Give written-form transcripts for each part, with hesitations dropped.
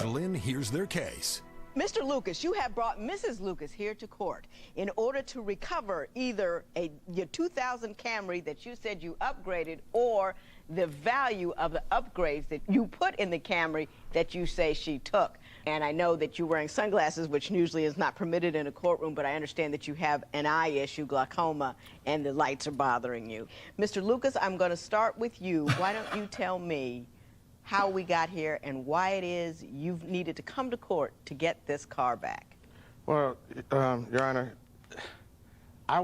Lynn hears their case. Mr. Lucas, you have brought Mrs. Lucas here to court in order to recover either your 2000 Camry that you said you upgraded or the value of the upgrades that you put in the Camry that you say she took. And I know that you're wearing sunglasses, which usually is not permitted in a courtroom, but I understand that you have an eye issue, glaucoma, and the lights are bothering you. Mr. Lucas, I'm going to start with you. Why don't you tell me how we got here and why it is you've needed to come to court to get this car back? Well, Your Honor, there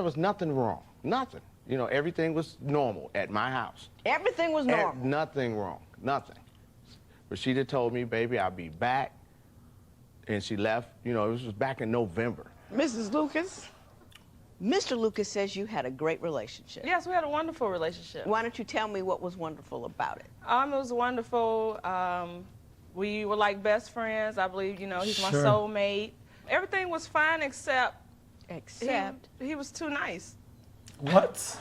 was nothing wrong, nothing. You know, everything was normal at my house. Everything was normal? Nothing wrong, nothing. Rashida told me, baby, I'll be back, and she left. You know, this was back in November. Mrs. Lucas, Mr. Lucas says you had a great relationship. Yes, we had a wonderful relationship. Why don't you tell me what was wonderful about it? It was wonderful. We were like best friends. I believe, you know, he's my soulmate. Everything was fine except he was too nice. What?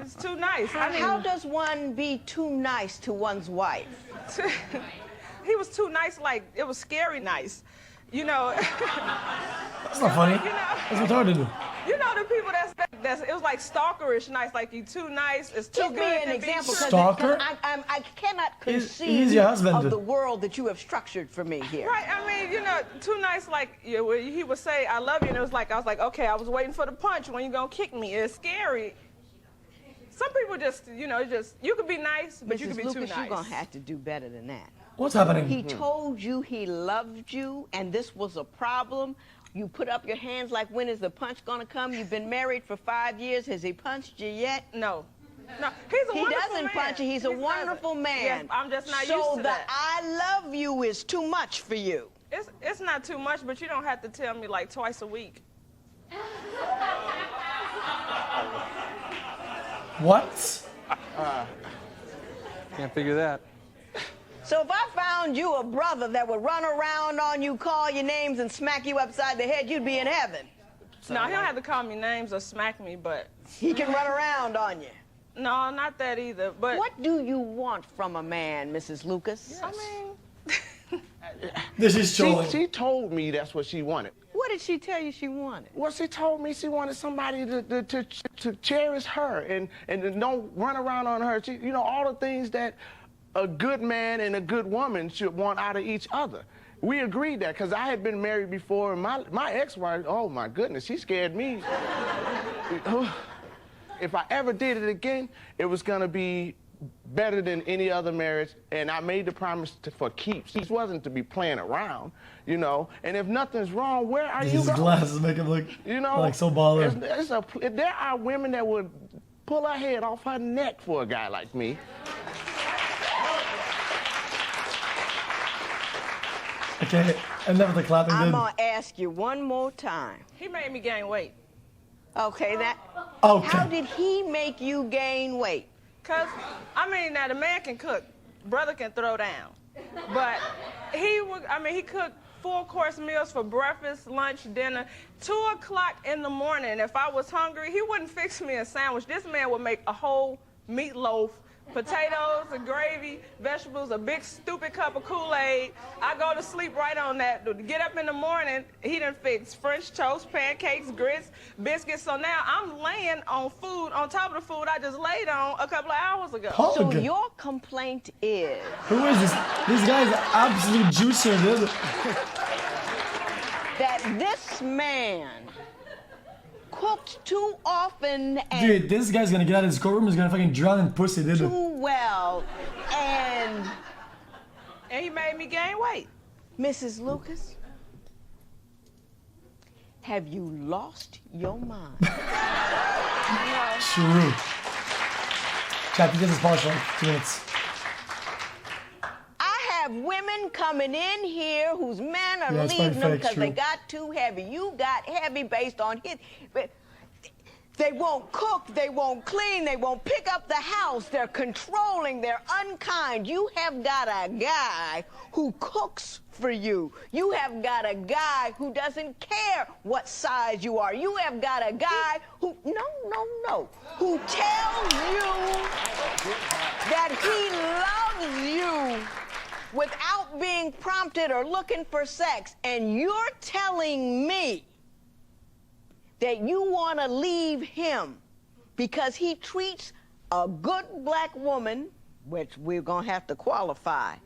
It's too nice. I mean, how does one be too nice to one's wife? He was too nice, like it was scary nice. You know. That's not funny. You know, that's what's hard to do. You know the people that's it was like stalkerish nice, like you too nice, it's too Give good. me an example. Stalker? I cannot conceive he's your husband. of the world that you have structured for me here. Right, I mean, you know, too nice, like he would say, I love you, and it was like, I was like, okay, I was waiting for the punch, when you gonna kick me? It's scary. Some people just, you know, you could be nice, but Mrs. you could be Lucas, too nice. you're gonna have to do better than that. What's happening? He told you he loved you, and this was a problem. You put up your hands like, when is the punch gonna come? You've been married for 5 years. Has he punched you yet? No. No, he's a wonderful man. He doesn't punch you. He's a wonderful man. Yes, I'm just not used So to the that. I love you is too much for you. It's not too much, but you don't have to tell me like twice a week. What? Can't figure that. So if I found you a brother that would run around on you, call your names, and smack you upside the head, you'd be in heaven. No, he don't have to call me names or smack me, but... He can run around on you. No, not that either, but... What do you want from a man, Mrs. Lucas? I mean... This is trolling. She told me that's what she wanted. What did she tell you she wanted? Well, she told me she wanted somebody to cherish her and don't run around on her. You know, all the things that a good man and a good woman should want out of each other. We agreed that because I had been married before, and my ex-wife, oh my goodness, she scared me. If I ever did it again, it was gonna be better than any other marriage, and I made the promise for keeps. It wasn't to be playing around, you know. And if nothing's wrong, where are you going? These glasses make him look, you know, like so baller. There are women that would pull her head off her neck for a guy like me. Okay, enough of the clapping. I'm gonna ask you one more time. He made me gain weight. Okay, Okay. How did he make you gain weight? Cause, I mean, now the man can cook, brother can throw down. But he cooked 4-course meals for breakfast, lunch, dinner. 2 o'clock in the morning, if I was hungry, he wouldn't fix me a sandwich. This man would make a whole meatloaf, potatoes, and gravy, vegetables, a big stupid cup of Kool-Aid. I go to sleep right on that. Get up in the morning, he done fix French toast, pancakes, grits, biscuits. So now I'm laying on food, on top of the food I just laid on a couple of hours ago. So your complaint is... Who is this? This guy's an absolute juicer, dude. That this man cooked too often and Dude, this guy's gonna get out of his courtroom, he's gonna fucking drown in pussy, dude. too well, and he made me gain weight. Mrs. Lucas, have you lost your mind? True. Chat, you get this polish for like 2 minutes. I have women coming in here whose men are leaving them because they got too heavy. You got heavy based on his... They won't cook, they won't clean, they won't pick up the house, they're controlling, they're unkind. You have got a guy who cooks for you. You have got a guy who doesn't care what size you are. You have got a guy who, who tells you that he loves you without being prompted or looking for sex. And you're telling me that you want to leave him because he treats a good black woman, which we're going to have to qualify,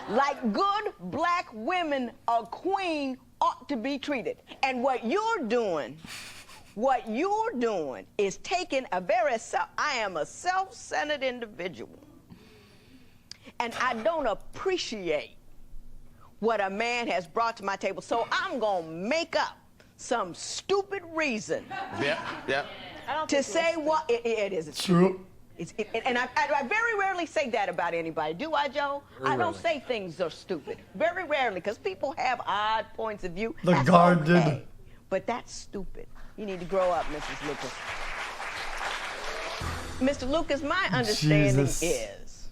like good black women, a queen ought to be treated. And what you're doing is taking a I am a self-centered individual. And I don't appreciate what a man has brought to my table. So I'm going to make up some stupid reason to say what it is. True. And I very rarely say that about anybody. Do I, Joe? I don't say things are stupid. Very rarely, because people have odd points of view. The That's guard okay. did. But that's stupid. You need to grow up, Mrs. Lucas. Mr. Lucas, my understanding is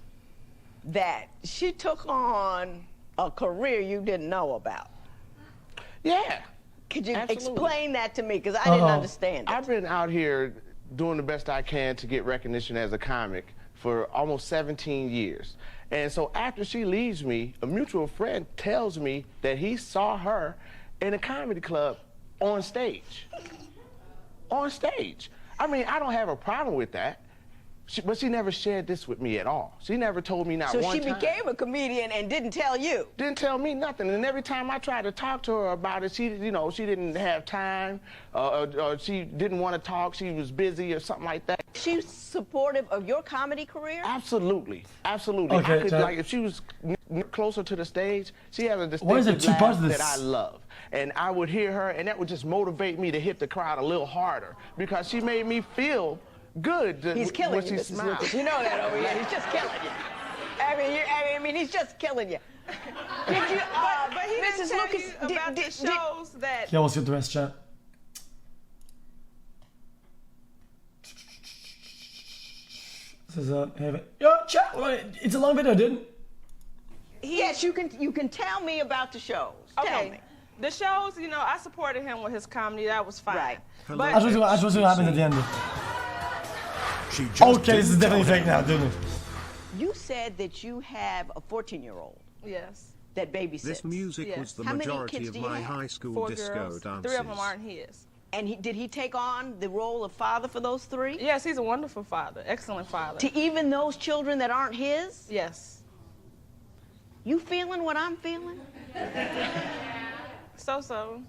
that she took on a career you didn't know about. Yeah. Could you Absolutely. explain that to me? Because I didn't understand it. I've been out here doing the best I can to get recognition as a comic for almost 17 years. And so after she leaves me, a mutual friend tells me that he saw her in a comedy club on stage. On stage. I mean, I don't have a problem with that. But she never shared this with me at all. She never told me not one time. So she became a comedian and didn't tell you? Didn't tell me nothing. And every time I tried to talk to her about it, she didn't have time, or she didn't want to talk. She was busy or something like that. She's supportive of your comedy career? Absolutely, absolutely. Okay, I could, like, if she was closer to the stage, she has a Why is there distinctive two parts laugh of this? that I love. And I would hear her, and that would just motivate me to hit the crowd a little harder, because she made me feel good. He's killing when you, she Mrs. smiled. Lucas. You know that over here. He's just killing you. I mean, he's just killing you. Did you, But he Mrs. didn't tell Lucas, you about the shows that... He almost got the rest, chat. This is yo, chat. It's a long video, dude. Yes, you can tell me about the shows. Tell me. The shows, I supported him with his comedy. That was fine. Right. I But just want to see what happens at the end. She just Okay, this is didn't definitely tell fake now, dude. You said that you have a 14-year-old yes, that babysits. This music Yeah. was the How many majority kids of do you my have? high school 4 disco girls. dances. 3 of them aren't his. And did he take on the role of father for those 3? Yes, he's a wonderful father. Excellent father. To even those children that aren't his? Yes. You feeling what I'm feeling? So.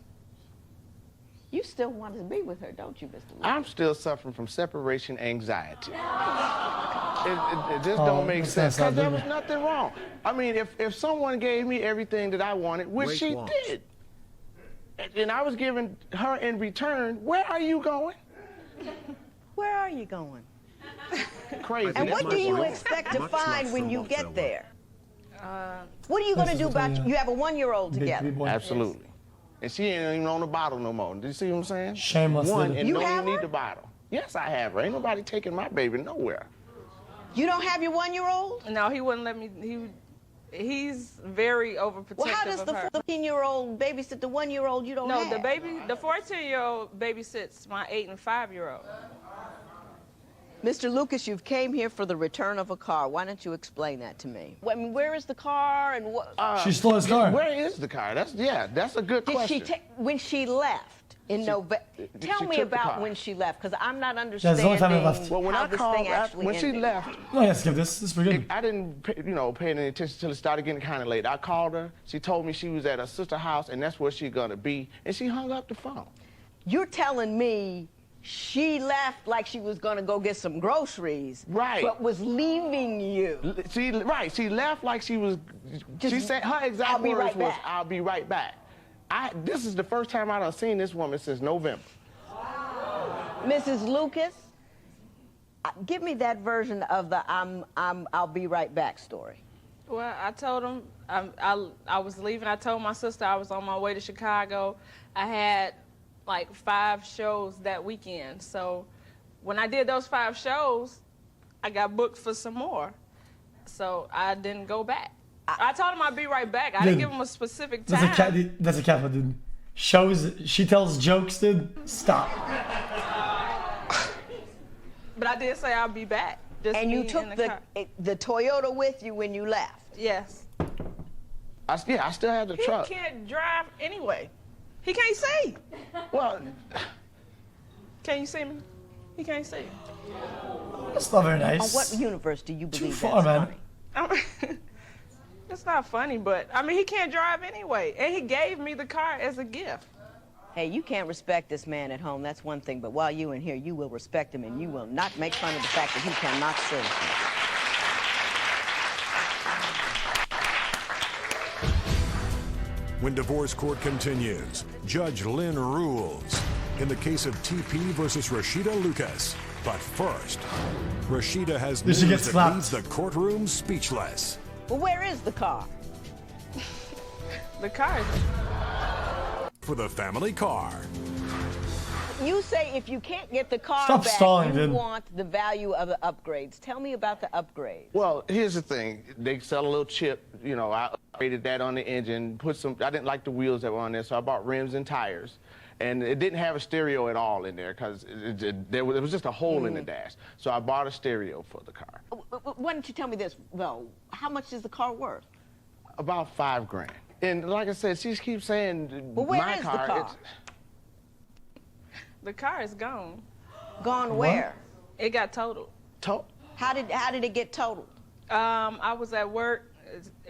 You still want to be with her, don't you, Mr. Lucas? I'm still suffering from separation anxiety. It just don't make sense, because there was nothing wrong. I mean, if someone gave me everything that I wanted, which Wait, she what? did, and I was giving her in return, where are you going? Where are you going? Crazy. And what do you Much expect to love find when from you what get there there? What are you going to This do is what about they, you have a 1-year-old Big together? boy. Absolutely. And she ain't even on the bottle no more. Do you see what I'm saying? Shameless One, little- and You don't have even need her? the bottle. Yes, I have her. Ain't nobody taking my baby nowhere. You don't have your 1-year-old? No, he wouldn't let me. He's very overprotective Well, how does of the her. 14-year-old babysit the 1-year-old you don't No, have? the 14-year-old babysits my 8 and 5-year-old. Mr. Lucas, you've came here for the return of a car. Why don't you explain that to me? I mean, where is the car and what? She stole his car. Where is the car? That's a good Did question. she take when she left in November? Tell she me took the about car. when she left, because I'm not there's understanding only time left. Well, when how I this called, thing actually when she ended. left, No, yeah, skip this. This is pretty good. I didn't, pay any attention until it started getting kind of late. I called her. She told me she was at her sister's house, and that's where she's gonna be. And she hung up the phone. You're telling me she left like she was going to go get some groceries, Right. but was leaving you. She left like she was. She said her exact I'll be words right was, back. "I'll be right back." This is the first time I done seen this woman since November. Mrs. Lucas, give me that version of the I'll be right back story. Well, I told him I was leaving. I told my sister I was on my way to Chicago. I had like 5 shows that weekend. So when I did those 5 shows, I got booked for some more. So I didn't go back. I told him I'd be right back. I didn't give him a specific time. That's a cat, dude. She tells jokes, dude. Stop. But I did say I'll be back. Just And you me took in the Toyota with you when you left? Yes. I still have the truck. He can't drive anyway. He can't see. Well, Can you see me? He can't see. That's not very nice. On what universe do you believe far, that's man. funny? It's not funny, but I mean, he can't drive anyway. And he gave me the car as a gift. Hey, you can't respect this man at home, that's one thing, but while you in here, you will respect him and you will not make fun of the fact that he cannot see. When divorce court continues, Judge Lynn rules in the case of TP versus Rashida Lucas. But first, Rashida has This news gets that slapped. leaves the courtroom speechless. Well, where is the car? The car is... For the family car. You say if you can't get the car Stop back, stalling, you dude. want the value of the upgrades. Tell me about the upgrades. well, here's the thing. They sell a little chip. You know, I upgraded that on the engine. I didn't like the wheels that were on there, so I bought rims and tires. And it didn't have a stereo at all in there because there was just a hole in the dash. So I bought a stereo for the car. Why don't you tell me this, though? How much is the car worth? About $5,000. And like I said, she keeps saying Well, where my is the car. car? The car is gone. Gone where? It got totaled. How did it get totaled? I was at work.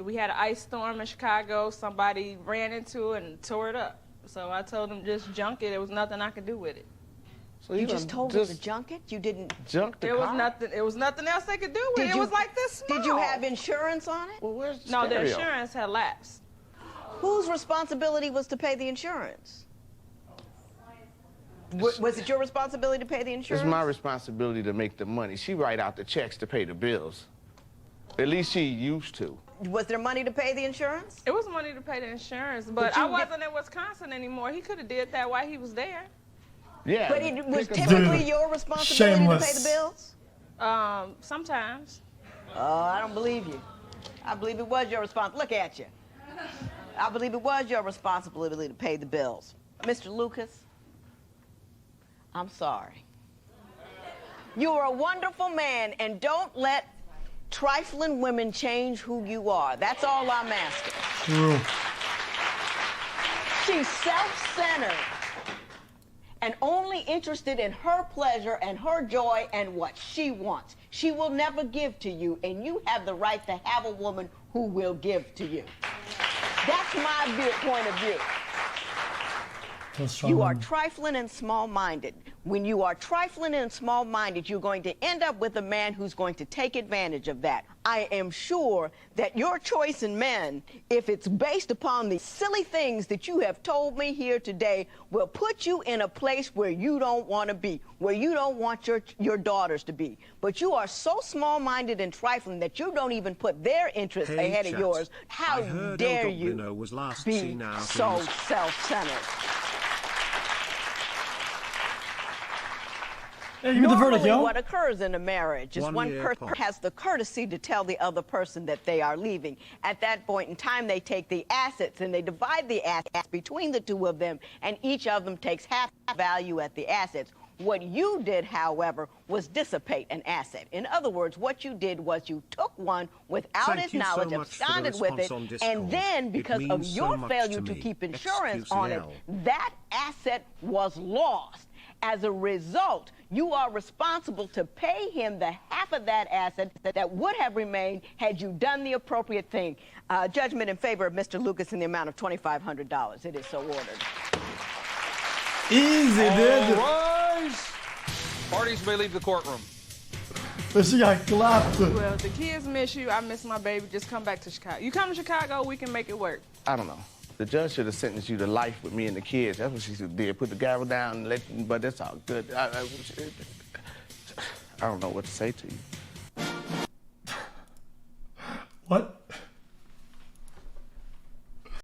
We had an ice storm in Chicago. Somebody ran into it and tore it up. So I told them just junk it. There was nothing I could do with it. So You just told her to junk it? You didn't... junk the There car? was nothing. It was nothing else they could do with it. It was like this small. Did you have insurance on it? Well, where's the No, the stereo? insurance had lapsed. Whose responsibility was to pay the insurance? Was it your responsibility to pay the insurance? It's my responsibility to make the money. She write out the checks to pay the bills. At least she used to. Was there money to pay the insurance? It was money to pay the insurance, but you I wasn't in Wisconsin anymore. He could have did that while he was there. Yeah. But it was pick up- typically Dude, your responsibility to pay shameless. the bills? Sometimes. I don't believe you. I believe it was your responsibility. Look at you. I believe it was your responsibility to pay the bills. Mr. Lucas, I'm sorry. You are a wonderful man, and don't let trifling women change who you are. That's all I'm asking. True. She's self-centered and only interested in her pleasure and her joy and what she wants. She will never give to you, and you have the right to have a woman who will give to you. That's my point of view. You are trifling and small-minded. When you are trifling and small-minded, you're going to end up with a man who's going to take advantage of that. I am sure that your choice in men, if it's based upon the silly things that you have told me here today, will put you in a place where you don't want to be, where you don't want your daughters to be. But you are so small-minded and trifling that you don't even put their interests Hey, ahead of chat. yours. How I heard dare El you Dublino was last be seen out so in- self-centered? Yeah, give me the verdict, Normally, yo. what occurs in a marriage is 1 one year person apart. has the courtesy to tell the other person that they are leaving. At that point in time, they take the assets and they divide the assets between the two of them, and each of them takes half value at the assets. What you did, however, was dissipate an asset. In other words, what you did was you took one without Thank his you so knowledge, much for the absconded with it, response on and Discord. then It because of means so your much failure to to me. keep insurance XQc on it, now. that asset was lost. As a result, you are responsible to pay him the half of that asset that would have remained had you done the appropriate thing. Judgment in favor of Mr. Lucas in the amount of $2,500. It is so ordered. Easy, dude. Rise! Parties may leave the courtroom. This got clapped. Well, the kids miss you. I miss my baby. Just come back to Chicago. You come to Chicago, we can make it work. I don't know. The judge should have sentenced you to life with me and the kids. That's what she did. Put the gavel down and but that's all good. I don't know what to say to you.